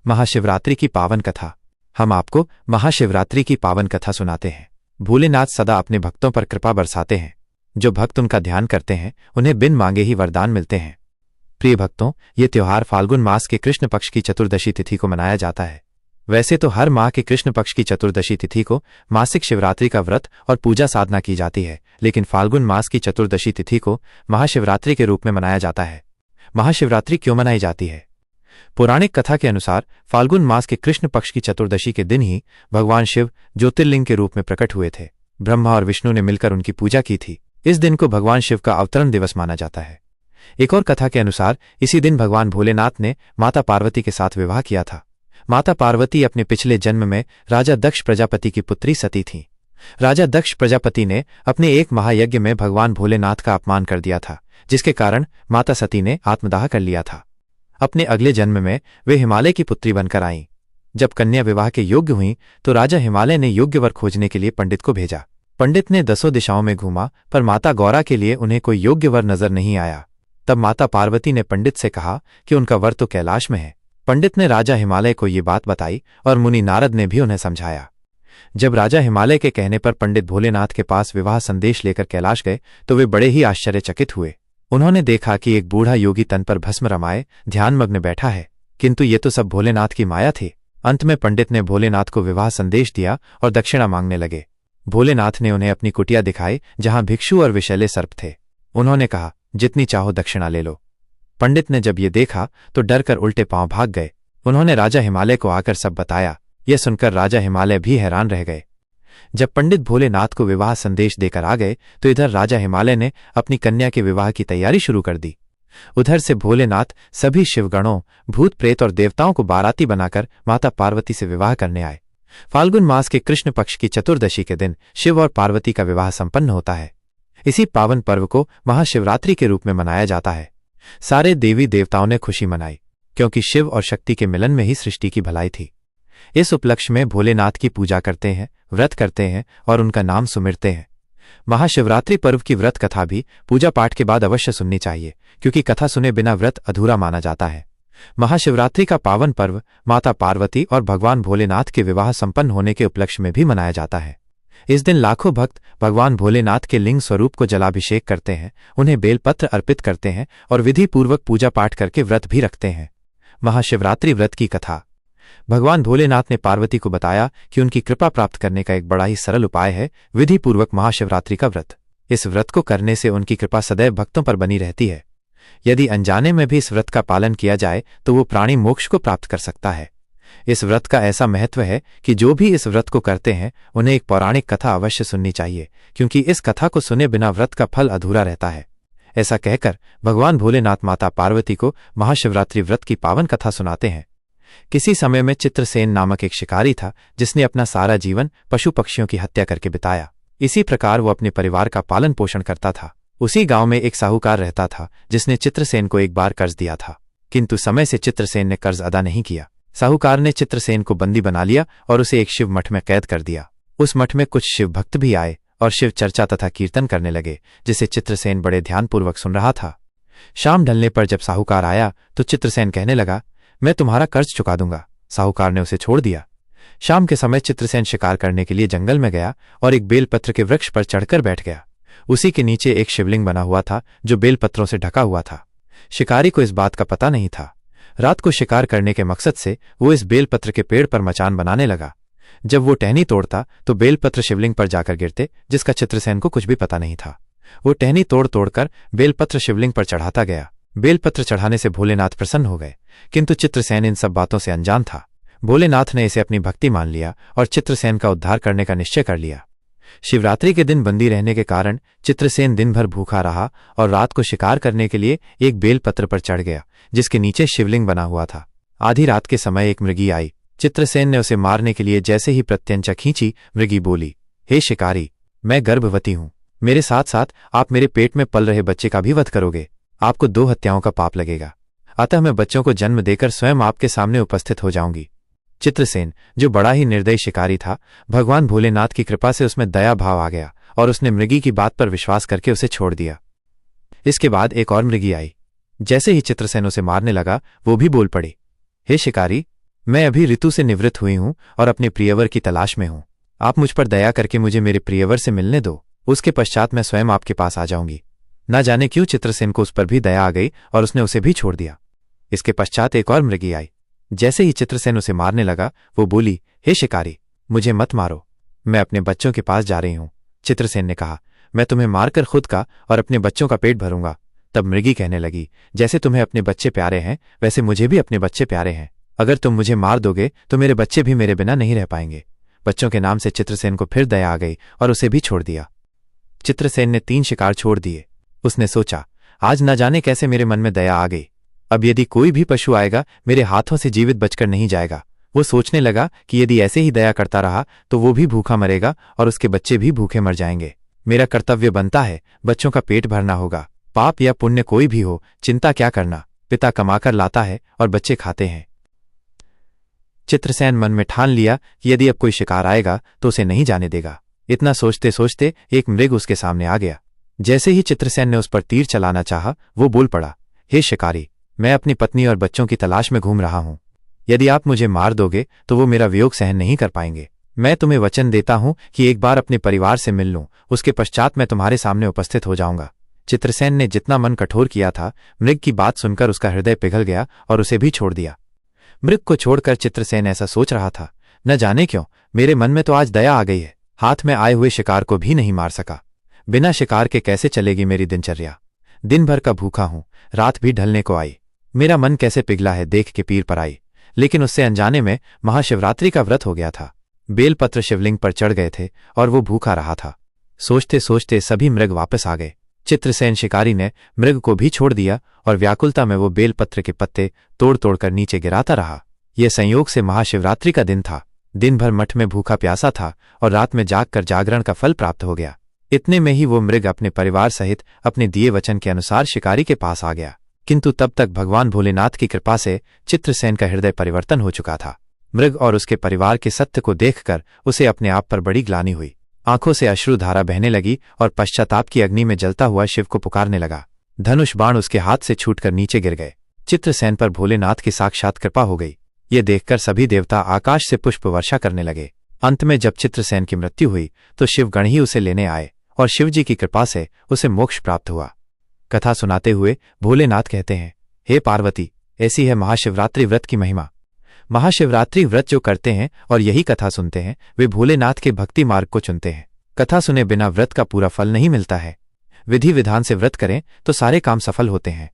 महाशिवरात्रि की पावन कथा। हम आपको महाशिवरात्रि की पावन कथा सुनाते हैं। भोलेनाथ सदा अपने भक्तों पर कृपा बरसाते हैं। जो भक्त उनका ध्यान करते हैं उन्हें बिन मांगे ही वरदान मिलते हैं। प्रिय भक्तों, ये त्योहार फाल्गुन मास के कृष्ण पक्ष की चतुर्दशी तिथि को मनाया जाता है। वैसे तो हर माह के कृष्ण पक्ष की चतुर्दशी तिथि को मासिक शिवरात्रि का व्रत और पूजा साधना की जाती है, लेकिन फाल्गुन मास की चतुर्दशी तिथि को महाशिवरात्रि के रूप में मनाया जाता है। महाशिवरात्रि क्यों मनाई जाती है? पौराणिक कथा के अनुसार फाल्गुन मास के कृष्ण पक्ष की चतुर्दशी के दिन ही भगवान शिव ज्योतिर्लिंग के रूप में प्रकट हुए थे। ब्रह्मा और विष्णु ने मिलकर उनकी पूजा की थी। इस दिन को भगवान शिव का अवतरण दिवस माना जाता है। एक और कथा के अनुसार इसी दिन भगवान भोलेनाथ ने माता पार्वती के साथ विवाह किया था। माता पार्वती अपने पिछले जन्म में राजा दक्ष प्रजापति की पुत्री सती थीं। राजा दक्ष प्रजापति ने अपने एक महायज्ञ में भगवान भोलेनाथ का अपमान कर दिया था, जिसके कारण माता सती ने आत्मदाह कर लिया था। अपने अगले जन्म में वे हिमालय की पुत्री बनकर आईं। जब कन्या विवाह के योग्य हुईं तो राजा हिमालय ने योग्य वर खोजने के लिए पंडित को भेजा। पंडित ने 10 दिशाओं में घूमा, पर माता गौरा के लिए उन्हें कोई योग्य वर नजर नहीं आया। तब माता पार्वती ने पंडित से कहा कि उनका वर तो कैलाश में है। पंडित ने राजा हिमालय को ये बात बताई और मुनि नारद ने भी उन्हें समझाया। जब राजा हिमालय के कहने पर पंडित भोलेनाथ के पास विवाह संदेश लेकर कैलाश गए तो वे बड़े ही आश्चर्यचकित हुए। उन्होंने देखा कि एक बूढ़ा योगी तन पर भस्म रमाए ध्यानमग्न बैठा है, किंतु ये तो सब भोलेनाथ की माया थी। अंत में पंडित ने भोलेनाथ को विवाह संदेश दिया और दक्षिणा मांगने लगे। भोलेनाथ ने उन्हें अपनी कुटिया दिखाई, जहां भिक्षु और विषैले सर्प थे। उन्होंने कहा, जितनी चाहो दक्षिणा ले लो। पंडित ने जब ये देखा तो डर कर उल्टे पांव भाग गए। उन्होंने राजा हिमालय को आकर सब बताया। यह सुनकर राजा हिमालय भी हैरान रह गए। जब पंडित भोलेनाथ को विवाह संदेश देकर आ गए तो इधर राजा हिमालय ने अपनी कन्या के विवाह की तैयारी शुरू कर दी। उधर से भोलेनाथ सभी शिवगणों, भूत प्रेत और देवताओं को बाराती बनाकर माता पार्वती से विवाह करने आए। फाल्गुन मास के कृष्ण पक्ष की चतुर्दशी के दिन शिव और पार्वती का विवाह संपन्न होता है। इसी पावन पर्व को महाशिवरात्रि के रूप में मनाया जाता है। सारे देवी देवताओं ने खुशी मनाई, क्योंकि शिव और शक्ति के मिलन में ही सृष्टि की भलाई थी। इस उपलक्ष्य में भोलेनाथ की पूजा करते हैं, व्रत करते हैं और उनका नाम सुमिरते हैं। महाशिवरात्रि पर्व की व्रत कथा भी पूजा पाठ के बाद अवश्य सुननी चाहिए, क्योंकि कथा सुने बिना व्रत अधूरा माना जाता है। महाशिवरात्रि का पावन पर्व माता पार्वती और भगवान भोलेनाथ के विवाह संपन्न होने के उपलक्ष्य में भी मनाया जाता है। इस दिन लाखों भक्त भगवान भोलेनाथ के लिंग स्वरूप को जलाभिषेक करते हैं, उन्हें बेलपत्र अर्पित करते हैं और विधि पूर्वक पूजा पाठ करके व्रत भी रखते हैं। महाशिवरात्रि व्रत की कथा। भगवान भोलेनाथ ने पार्वती को बताया कि उनकी कृपा प्राप्त करने का एक बड़ा ही सरल उपाय है विधि पूर्वक महाशिवरात्रि का व्रत। इस व्रत को करने से उनकी कृपा सदैव भक्तों पर बनी रहती है। यदि अनजाने में भी इस व्रत का पालन किया जाए तो वो प्राणी मोक्ष को प्राप्त कर सकता है। इस व्रत का ऐसा महत्व है कि जो भी इस व्रत को करते हैं उन्हें एक पौराणिक कथा अवश्य सुननी चाहिए, क्योंकि इस कथा को सुने बिना व्रत का फल अधूरा रहता है। ऐसा कहकर भगवान भोलेनाथ माता पार्वती को महाशिवरात्रि व्रत की पावन कथा सुनाते हैं। किसी समय में चित्रसेन नामक एक शिकारी था, जिसने अपना सारा जीवन पशु पक्षियों की हत्या करके बिताया। इसी प्रकार वो अपने परिवार का पालन पोषण करता था। उसी गांव में एक साहूकार रहता था, जिसने चित्रसेन को एक बार कर्ज दिया था, किंतु समय से चित्रसेन ने कर्ज अदा नहीं किया। साहूकार ने चित्रसेन को बंदी बना लिया और उसे एक शिव मठ में कैद कर दिया। उस मठ में कुछ शिव भक्त भी आए और शिव चर्चा तथा कीर्तन करने लगे, जिसे चित्रसेन बड़े ध्यानपूर्वक सुन रहा था। शाम ढलने पर जब साहूकार आया तो चित्रसेन कहने लगा, मैं तुम्हारा कर्ज चुका दूंगा। साहूकार ने उसे छोड़ दिया। शाम के समय चित्रसेन शिकार करने के लिए जंगल में गया और एक बेलपत्र के वृक्ष पर चढ़कर बैठ गया। उसी के नीचे एक शिवलिंग बना हुआ था, जो बेलपत्रों से ढका हुआ था। शिकारी को इस बात का पता नहीं था। रात को शिकार करने के मकसद से वो इस बेलपत्र के पेड़ पर मचान बनाने लगा। जब वो टहनी तोड़ता तो बेलपत्र शिवलिंग पर जाकर गिरते, जिसका चित्रसेन को कुछ भी पता नहीं था। वो टहनी तोड़ तोड़कर बेलपत्र शिवलिंग पर चढ़ाता गया। बेलपत्र चढ़ाने से भोलेनाथ प्रसन्न हो गए, किंतु चित्रसेन इन सब बातों से अनजान था। भोलेनाथ ने इसे अपनी भक्ति मान लिया और चित्रसेन का उद्धार करने का निश्चय कर लिया। शिवरात्रि के दिन बंदी रहने के कारण चित्रसेन दिन भर भूखा रहा और रात को शिकार करने के लिए एक बेलपत्र पर चढ़ गया, जिसके नीचे शिवलिंग बना हुआ था। आधी रात के समय एक मृगी आई। चित्रसेन ने उसे मारने के लिए जैसे ही प्रत्यंचा खींची, मृगी बोली, हे शिकारी, मैं गर्भवती हूं। मेरे साथ साथ आप मेरे पेट में पल रहे बच्चे का भी वध करोगे। आपको 2 हत्याओं का पाप लगेगा। अतः मैं बच्चों को जन्म देकर स्वयं आपके सामने उपस्थित हो जाऊंगी। चित्रसेन, जो बड़ा ही निर्दयी शिकारी था, भगवान भोलेनाथ की कृपा से उसमें दया भाव आ गया और उसने मृगी की बात पर विश्वास करके उसे छोड़ दिया। इसके बाद एक और मृगी आई। जैसे ही चित्रसेन उसे मारने लगा, वो भी बोल पड़ी, हे शिकारी, मैं अभी ऋतु से निवृत्त हुई हूं और अपने प्रियवर की तलाश में हूं। आप मुझ पर दया करके मुझे मेरे प्रियवर से मिलने दो, उसके पश्चात मैं स्वयं आपके पास आ जाऊंगी। न जाने क्यों चित्रसेन को उस पर भी दया आ गई और उसने उसे भी छोड़ दिया। इसके पश्चात एक और मृगी आई। जैसे ही चित्रसेन उसे मारने लगा, वो बोली, हे शिकारी, मुझे मत मारो, मैं अपने बच्चों के पास जा रही हूं। चित्रसेन ने कहा, मैं तुम्हें मारकर खुद का और अपने बच्चों का पेट भरूंगा। तब मृगी कहने लगी, जैसे तुम्हें अपने बच्चे प्यारे हैं वैसे मुझे भी अपने बच्चे प्यारे हैं। अगर तुम मुझे मार दोगे तो मेरे बच्चे भी मेरे बिना नहीं रह पाएंगे। बच्चों के नाम से चित्रसेन को फिर दया आ गई और उसे भी छोड़ दिया। चित्रसेन ने 3 शिकार छोड़ दिए। उसने सोचा, आज न जाने कैसे मेरे मन में दया आ गई। अब यदि कोई भी पशु आएगा मेरे हाथों से जीवित बचकर नहीं जाएगा। वो सोचने लगा कि यदि ऐसे ही दया करता रहा तो वो भी भूखा मरेगा और उसके बच्चे भी भूखे मर जाएंगे। मेरा कर्तव्य बनता है, बच्चों का पेट भरना होगा। पाप या पुण्य कोई भी हो, चिंता क्या करना, पिता कमाकर लाता है और बच्चे खाते हैं। चित्रसेन मन में ठान लिया कि यदि अब कोई शिकार आएगा तो उसे नहीं जाने देगा। इतना सोचते सोचते एक मृग उसके सामने आ गया। जैसे ही चित्रसेन ने उस पर तीर चलाना चाहा, वो बोल पड़ा, हे शिकारी, मैं अपनी पत्नी और बच्चों की तलाश में घूम रहा हूं। यदि आप मुझे मार दोगे तो वो मेरा वियोग सहन नहीं कर पाएंगे। मैं तुम्हें वचन देता हूं कि एक बार अपने परिवार से मिल लूं, उसके पश्चात मैं तुम्हारे सामने उपस्थित हो जाऊंगा। चित्रसेन ने जितना मन कठोर किया था, मृग की बात सुनकर उसका हृदय पिघल गया और उसे भी छोड़ दिया। मृग को छोड़कर चित्रसेन ऐसा सोच रहा था, न जाने क्यों मेरे मन में तो आज दया आ गई है। हाथ में आए हुए शिकार को भी नहीं मार सका। बिना शिकार के कैसे चलेगी मेरी दिनचर्या। दिन भर का भूखा हूं, रात भी ढलने को आई। मेरा मन कैसे पिघला है देख के पीर पर आई। लेकिन उससे अनजाने में महाशिवरात्रि का व्रत हो गया था। बेलपत्र शिवलिंग पर चढ़ गए थे और वो भूखा रहा था। सोचते सोचते सभी मृग वापस आ गए। चित्रसेन शिकारी ने मृग को भी छोड़ दिया और व्याकुलता में वो बेलपत्र के पत्ते तोड़ तोड़कर नीचे गिराता रहा। यह संयोग से महाशिवरात्रि का दिन था। दिन भर मठ में भूखा प्यासा था और रात में जागकर जागरण का फल प्राप्त हो गया। इतने में ही वो मृग अपने परिवार सहित अपने दिए वचन के अनुसार शिकारी के पास आ गया। किंतु तब तक भगवान भोलेनाथ की कृपा से चित्रसेन का हृदय परिवर्तन हो चुका था। मृग और उसके परिवार के सत्य को देखकर उसे अपने आप पर बड़ी ग्लानि हुई। आंखों से अश्रुधारा बहने लगी और पश्चाताप की अग्नि में जलता हुआ शिव को पुकारने लगा। धनुष बाण उसके हाथ से छूटकर नीचे गिर गए। चित्रसेन पर भोलेनाथ की साक्षात कृपा हो गई। ये देखकर सभी देवता आकाश से पुष्प वर्षा करने लगे। अंत में जब चित्रसेन की मृत्यु हुई तो शिवगण ही उसे लेने आए और शिवजी की कृपा से उसे मोक्ष प्राप्त हुआ। कथा सुनाते हुए भोलेनाथ कहते हैं, हे पार्वती, ऐसी है महाशिवरात्रि व्रत की महिमा। महाशिवरात्रि व्रत जो करते हैं और यही कथा सुनते हैं वे भोलेनाथ के भक्ति मार्ग को चुनते हैं। कथा सुने बिना व्रत का पूरा फल नहीं मिलता है। विधि विधान से व्रत करें तो सारे काम सफल होते हैं।